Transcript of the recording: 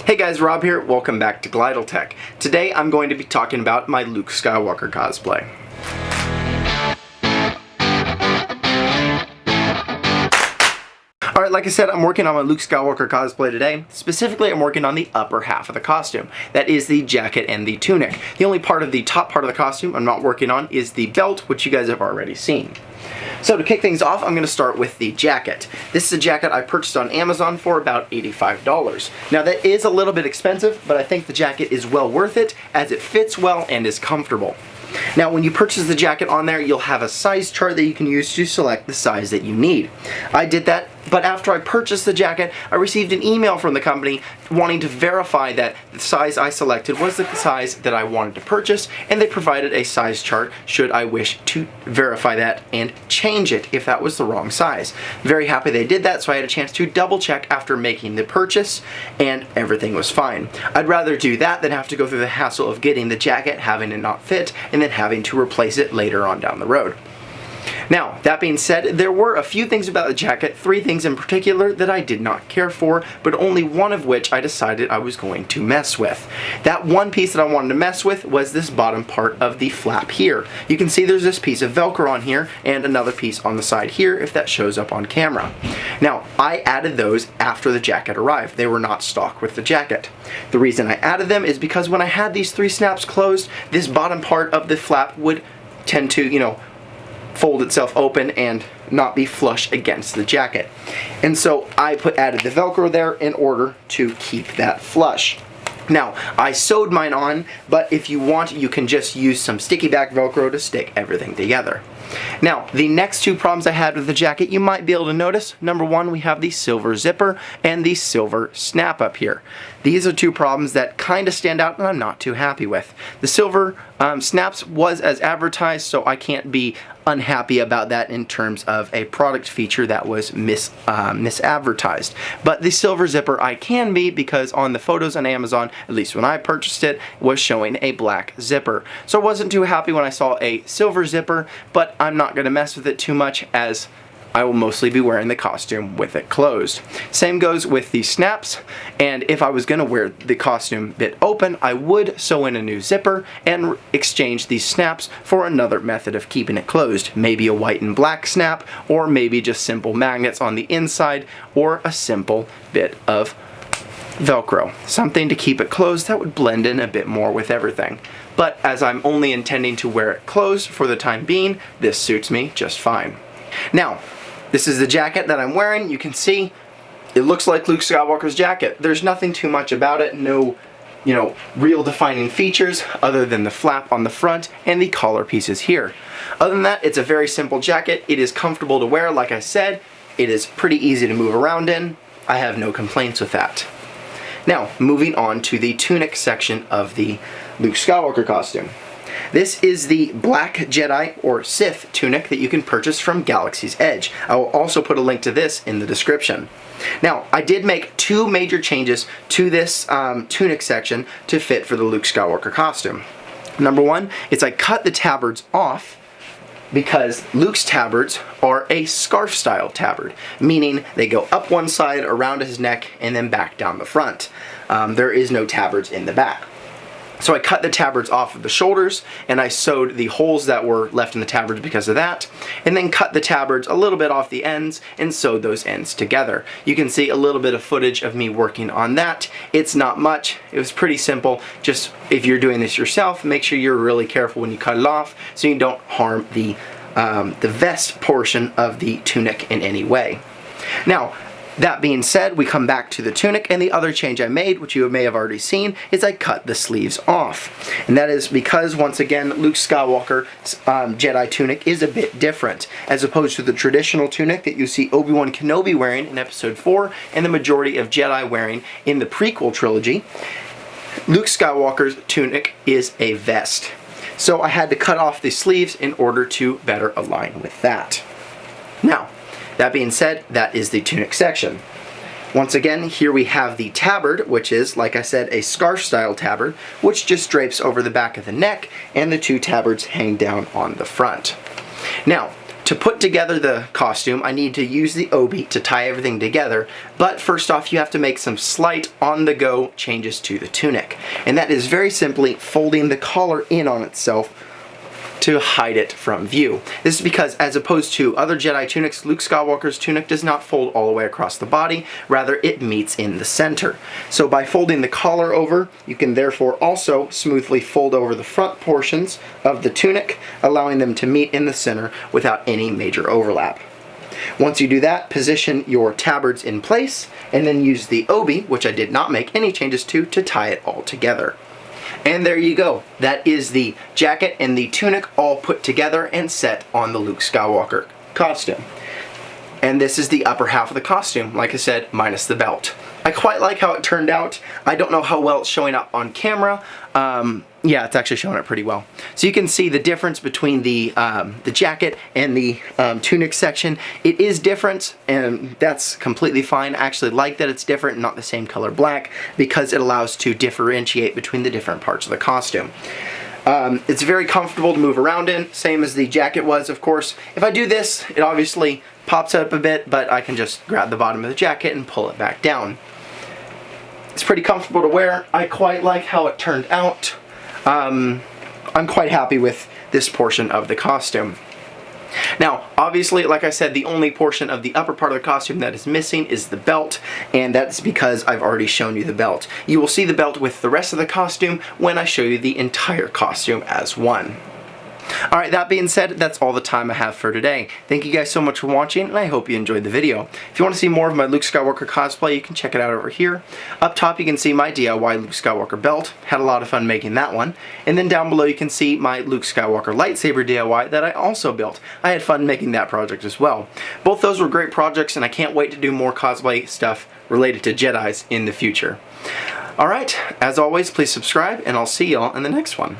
Hey guys, Rob here. Welcome back to Glydal Tech. Today I'm going to be talking about my Luke Skywalker cosplay. Alright, like I said, I'm working on my Luke Skywalker cosplay today. Specifically, I'm working on the upper half of the costume. That is the jacket and the tunic. The only part of the top part of the costume I'm not working on is the belt, which you guys have already seen. So to kick things off, I'm going to start with the jacket. This is a jacket I purchased on Amazon for about $85. Now that is a little bit expensive, but I think the jacket is well worth it as it fits well and is comfortable. Now when you purchase the jacket on there, you'll have a size chart that you can use to select the size that you need. I did that, but after I purchased the jacket, I received an email from the company wanting to verify that the size I selected was the size that I wanted to purchase, and they provided a size chart should I wish to verify that and change it if that was the wrong size. Very happy they did that, so I had a chance to double check after making the purchase, and everything was fine. I'd rather do that than have to go through the hassle of getting the jacket, having it not fit, and then having to replace it later on down the road. Now, that being said, there were a few things about the jacket, 3 things in particular that I did not care for, but only one of which I decided I was going to mess with. That one piece that I wanted to mess with was this bottom part of the flap here. You can see there's this piece of Velcro on here and another piece on the side here if that shows up on camera. Now, I added those after the jacket arrived. They were not stock with the jacket. The reason I added them is because when I had these 3 snaps closed, this bottom part of the flap would tend to, fold itself open and not be flush against the jacket. And so I added the Velcro there in order to keep that flush. Now, I sewed mine on, but if you want, you can just use some sticky back Velcro to stick everything together. Now, the next 2 problems I had with the jacket, you might be able to notice. Number 1, we have the silver zipper and the silver snap up here. These are 2 problems that kind of stand out and I'm not too happy with. The silver snaps was as advertised, so I can't be unhappy about that in terms of a product feature that was misadvertised. But the silver zipper I can be, because on the photos on Amazon, at least when I purchased it, was showing a black zipper. So I wasn't too happy when I saw a silver zipper, but I'm not going to mess with it too much as I will mostly be wearing the costume with it closed. Same goes with the snaps, and if I was going to wear the costume bit open, I would sew in a new zipper and exchange these snaps for another method of keeping it closed. Maybe a white and black snap, or maybe just simple magnets on the inside, or a simple bit of Velcro. Something to keep it closed that would blend in a bit more with everything. But as I'm only intending to wear it closed for the time being, this suits me just fine. Now, this is the jacket that I'm wearing. You can see it looks like Luke Skywalker's jacket. There's nothing too much about it. No, real defining features other than the flap on the front and the collar pieces here. Other than that, it's a very simple jacket. It is comfortable to wear, like I said. It is pretty easy to move around in. I have no complaints with that. Now, moving on to the tunic section of the Luke Skywalker costume. This is the Black Jedi or Sith tunic that you can purchase from Galaxy's Edge. I will also put a link to this in the description. Now, I did make 2 major changes to this tunic section to fit for the Luke Skywalker costume. Number 1 is I cut the tabards off because Luke's tabards are a scarf style tabard, meaning they go up one side, around his neck, and then back down the front. There is no tabards in the back. So I cut the tabards off of the shoulders, and I sewed the holes that were left in the tabards because of that, and then cut the tabards a little bit off the ends and sewed those ends together. You can see a little bit of footage of me working on that. It's not much. It was pretty simple. Just if you're doing this yourself, make sure you're really careful when you cut it off so you don't harm the vest portion of the tunic in any way. Now, that being said, we come back to the tunic, and the other change I made, which you may have already seen, is I cut the sleeves off. And that is because, once again, Luke Skywalker's Jedi tunic is a bit different. As opposed to the traditional tunic that you see Obi-Wan Kenobi wearing in Episode 4, and the majority of Jedi wearing in the prequel trilogy, Luke Skywalker's tunic is a vest. So I had to cut off the sleeves in order to better align with that. Now, that being said, that is the tunic section. Once again, here we have the tabard, which is, like I said, a scarf style tabard, which just drapes over the back of the neck, and the 2 tabards hang down on the front. Now, To put together the costume, I need to use the obi to tie everything together, but first off you have to make some slight on-the-go changes to the tunic. And that is very simply folding the collar in on itself to hide it from view. This is because, as opposed to other Jedi tunics, Luke Skywalker's tunic does not fold all the way across the body, rather it meets in the center. So by folding the collar over, you can therefore also smoothly fold over the front portions of the tunic, allowing them to meet in the center without any major overlap. Once you do that, position your tabards in place, and then use the obi, which I did not make any changes to tie it all together. And there you go. That is the jacket and the tunic all put together and set on the Luke Skywalker costume. And this is the upper half of the costume, like I said, minus the belt. I quite like how it turned out. I don't know how well it's showing up on camera. Yeah, it's actually showing up pretty well. So you can see the difference between the jacket and the tunic section. It is different, and that's completely fine. I actually like that it's different, not the same color black, because it allows to differentiate between the different parts of the costume. It's very comfortable to move around in, same as the jacket was, of course. If I do this, it obviously pops up a bit, but I can just grab the bottom of the jacket and pull it back down. It's pretty comfortable to wear. I quite like how it turned out. I'm quite happy with this portion of the costume. Now, obviously, like I said, the only portion of the upper part of the costume that is missing is the belt, and that's because I've already shown you the belt. You will see the belt with the rest of the costume when I show you the entire costume as one. Alright, that being said, that's all the time I have for today. Thank you guys so much for watching, and I hope you enjoyed the video. If you want to see more of my Luke Skywalker cosplay, you can check it out over here. Up top you can see my DIY Luke Skywalker belt. Had a lot of fun making that one. And then down below you can see my Luke Skywalker lightsaber DIY that I also built. I had fun making that project as well. Both those were great projects, and I can't wait to do more cosplay stuff related to Jedis in the future. Alright, as always, please subscribe, and I'll see y'all in the next one.